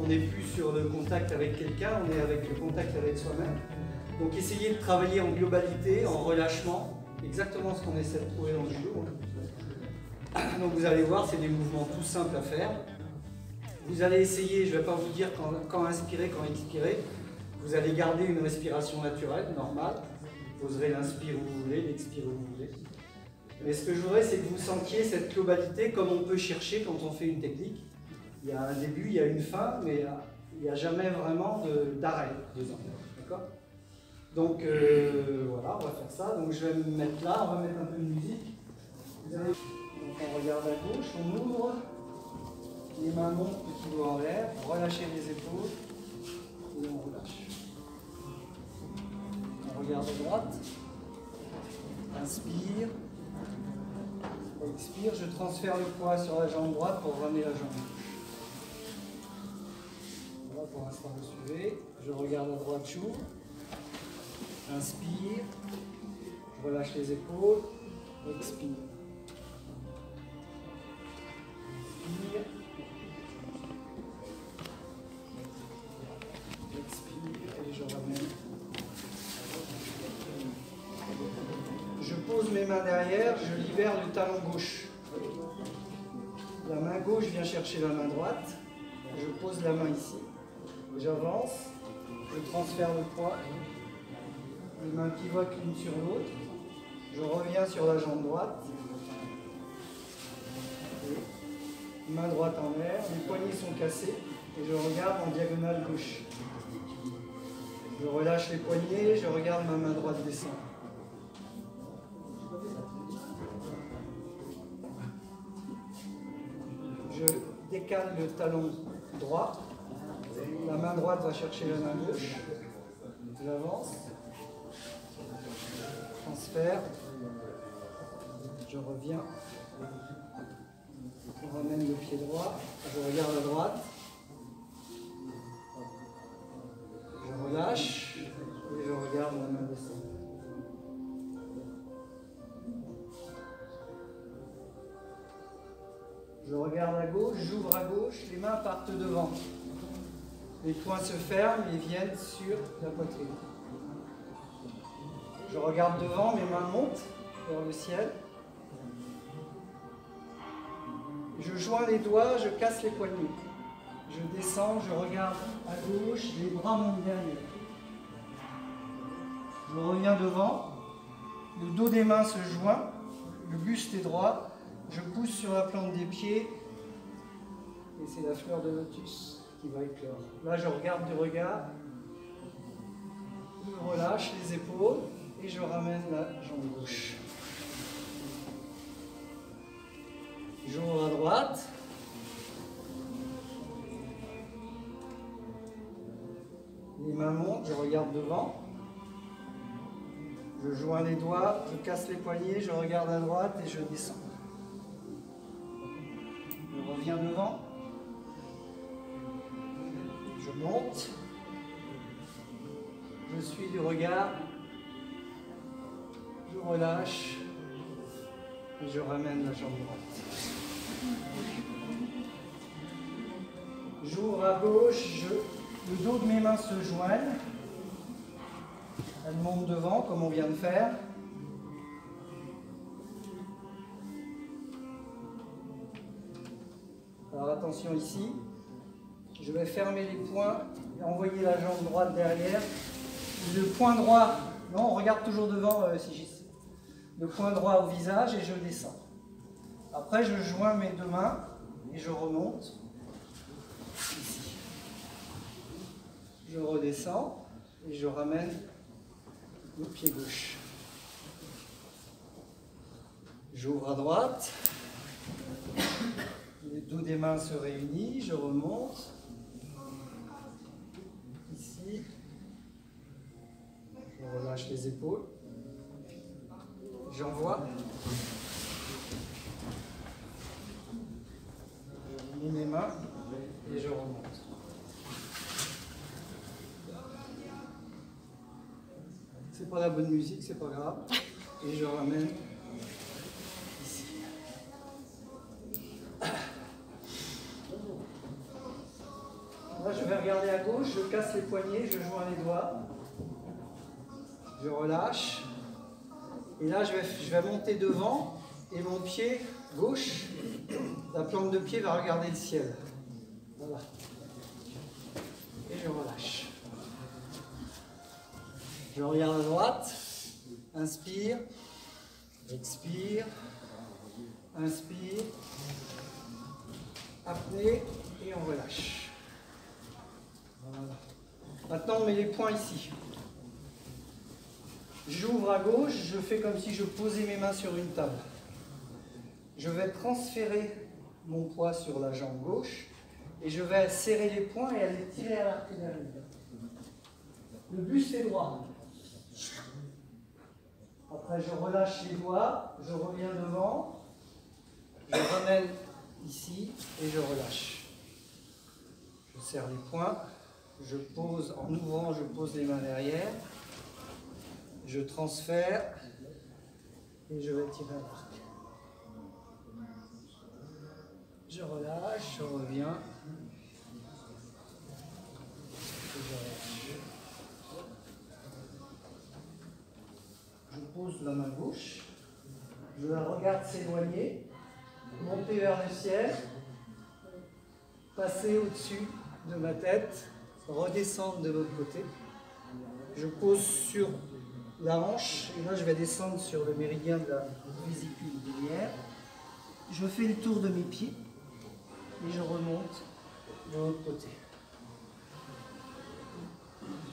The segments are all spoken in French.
On n'est plus sur le contact avec quelqu'un, on est avec le contact avec soi-même. Donc essayez de travailler en globalité, en relâchement, exactement ce qu'on essaie de trouver dans le judo. Donc vous allez voir, c'est des mouvements tout simples à faire. Vous allez essayer, je ne vais pas vous dire quand inspirer, quand expirer. Vous allez garder une respiration naturelle, normale. Vous oserez l'inspirer où vous voulez, l'expirer où vous voulez. Mais ce que je voudrais, c'est que vous sentiez cette globalité comme on peut chercher quand on fait une technique. Il y a un début, il y a une fin, mais il n'y a jamais vraiment d'arrêt dedans. D'accord ? Donc voilà, on va faire ça. Donc je vais me mettre là, on va mettre un peu de musique. Donc on regarde à gauche, on ouvre, les mains montent, petit doigt en l'air, relâchez les épaules et on relâche. On regarde à droite, inspire, expire, je transfère le poids sur la jambe droite pour ramener la jambe gauche. Voilà, pour l'instant vous suivez, je regarde à droite, j'ouvre, inspire, je relâche les épaules, expire. Expire et je ramène. Je pose mes mains derrière, je libère le talon gauche. La main gauche vient chercher la main droite. Je pose la main ici. J'avance, je transfère le poids. Les mains pivotent l'une sur l'autre. Je reviens sur la jambe droite. Main droite en l'air, les poignets sont cassés et je regarde en diagonale gauche. Je relâche les poignets, je regarde ma main droite descendre. Je décale le talon droit, la main droite va chercher la main gauche, j'avance, transfert, je reviens. Je ramène le pied droit, je regarde à droite, je relâche et je regarde ma main descendre. Je regarde à gauche, j'ouvre à gauche, les mains partent devant. Les poings se ferment et viennent sur la poitrine. Je regarde devant, mes mains montent vers le ciel. Je joins les doigts, je casse les poignets. Je descends, je regarde à gauche, les bras montent derrière. Je reviens devant, le dos des mains se joint, le buste est droit, je pousse sur la plante des pieds et c'est la fleur de lotus qui va éclore. Là, je regarde du regard, je relâche les épaules et je ramène la jambe gauche. J'ouvre à droite. Les mains montent, je regarde devant. Je joins les doigts, je casse les poignets, je regarde à droite et je descends. Je reviens devant. Je monte. Je suis du regard. Je relâche. Et je ramène la jambe droite. J'ouvre à gauche, le dos de mes mains se joignent. Elles montent devant, comme on vient de faire. Alors attention ici. Je vais fermer les poings et envoyer la jambe droite derrière. Le poing droit, non, on regarde toujours devant, le poing droit au visage et je descends. Après, je joins mes deux mains et je remonte. Ici. Je redescends et je ramène le pied gauche. J'ouvre à droite. Les dos des mains se réunissent. Je remonte. Ici. Je relâche les épaules. J'envoie. Je mets mes mains et je remonte. C'est pas la bonne musique, c'est pas grave. Et je ramène ici. Là, je je casse les poignets, je joins les doigts. Je relâche. Et là, je vais monter devant et mon pied gauche, la plante de pied va regarder le ciel. Voilà. Et je relâche. Je regarde à droite. Inspire. Expire. Inspire. Apnée. Et on relâche. Voilà. Maintenant, on met les poings ici. J'ouvre à gauche, je fais comme si je posais mes mains sur une table. Je vais transférer mon poids sur la jambe gauche et je vais serrer les poings et aller tirer à l'arc derrière. Le buste est droit. Après, je relâche les doigts, je reviens devant, je ramène ici et je relâche. Je serre les poings, je pose, en ouvrant, je pose les mains derrière. Je transfère et je vais tirer à l'arc. Je relâche, je reviens. Et je relâche. Je pose la main gauche. Je la regarde s'éloigner, monter vers le ciel, passer au-dessus de ma tête, redescendre de l'autre côté. Je pose sur la hanche, et là je vais descendre sur le méridien de la vésicule biliaire. Je fais le tour de mes pieds et je remonte de l'autre côté.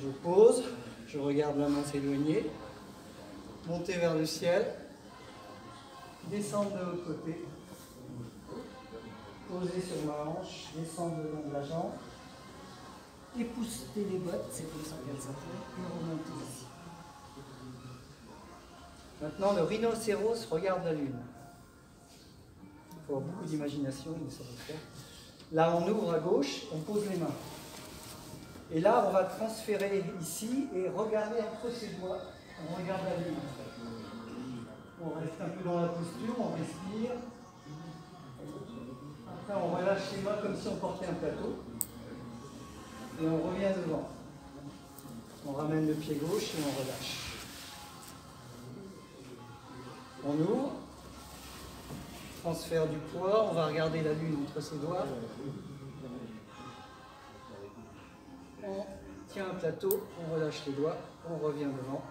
Je pose, je regarde la main s'éloigner, monter vers le ciel, descendre de l'autre côté, poser sur ma hanche, descendre le long de la jambe, épousseter les bottes, c'est comme ça qu'elles s'appellent, et remonter ici. Maintenant, le rhinocéros regarde la lune. Il faut avoir beaucoup d'imagination, mais ça va le faire. Là, on ouvre à gauche, on pose les mains. Et là, on va transférer ici et regarder entre ses doigts. On regarde la lune. On reste un peu dans la posture, on respire. Après, on relâche les mains comme si on portait un plateau. Et on revient devant. On ramène le pied gauche et on relâche. On ouvre, transfert du poids, on va regarder la lune entre ses doigts. On tient un plateau, on relâche les doigts, on revient devant.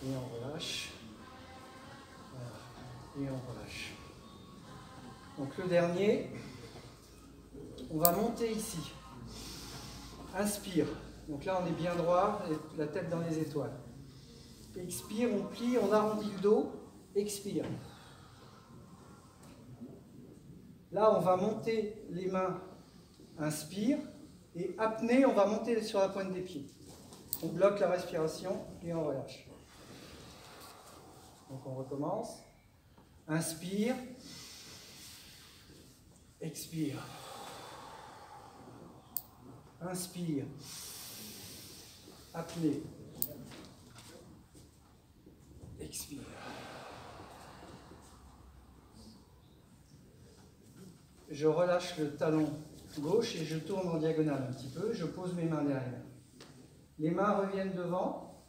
Et on relâche. Voilà. Et on relâche. Donc le dernier, on va monter ici. Inspire. Donc là on est bien droit, la tête dans les étoiles. Expire, on plie, on arrondit le dos. Expire. Là, on va monter les mains. Inspire. Et apnée, on va monter sur la pointe des pieds. On bloque la respiration et on relâche. Donc on recommence. Inspire. Expire. Inspire. Apnée. Expire. Je relâche le talon gauche et je tourne en diagonale un petit peu. Je pose mes mains derrière. Les mains reviennent devant.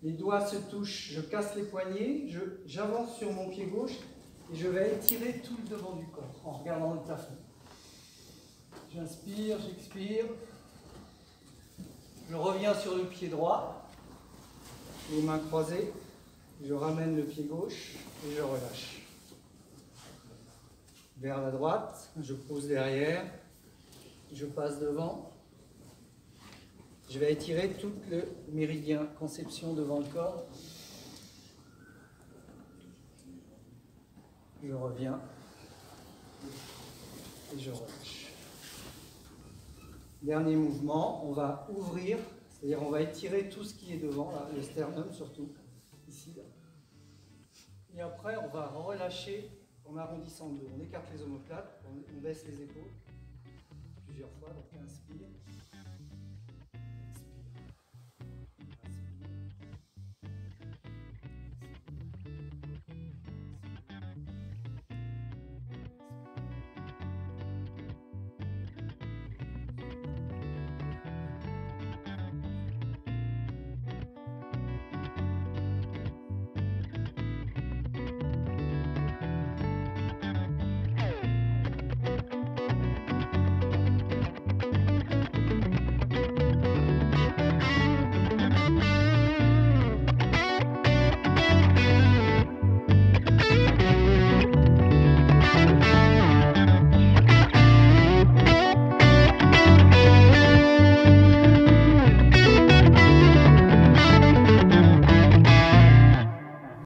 Les doigts se touchent. Je casse les poignets. J'avance sur mon pied gauche et je vais étirer tout le devant du corps en regardant le plafond. J'inspire, j'expire. Je reviens sur le pied droit. Les mains croisées. Je ramène le pied gauche et je relâche. Vers la droite, je pose derrière, je passe devant. Je vais étirer tout le méridien conception devant le corps. Je reviens et je relâche. Dernier mouvement, on va ouvrir, c'est-à-dire on va étirer tout ce qui est devant, là, le sternum surtout. Ici, là. Et après, on va relâcher en arrondissant le dos. On écarte les omoplates, on baisse les épaules plusieurs fois, donc inspire.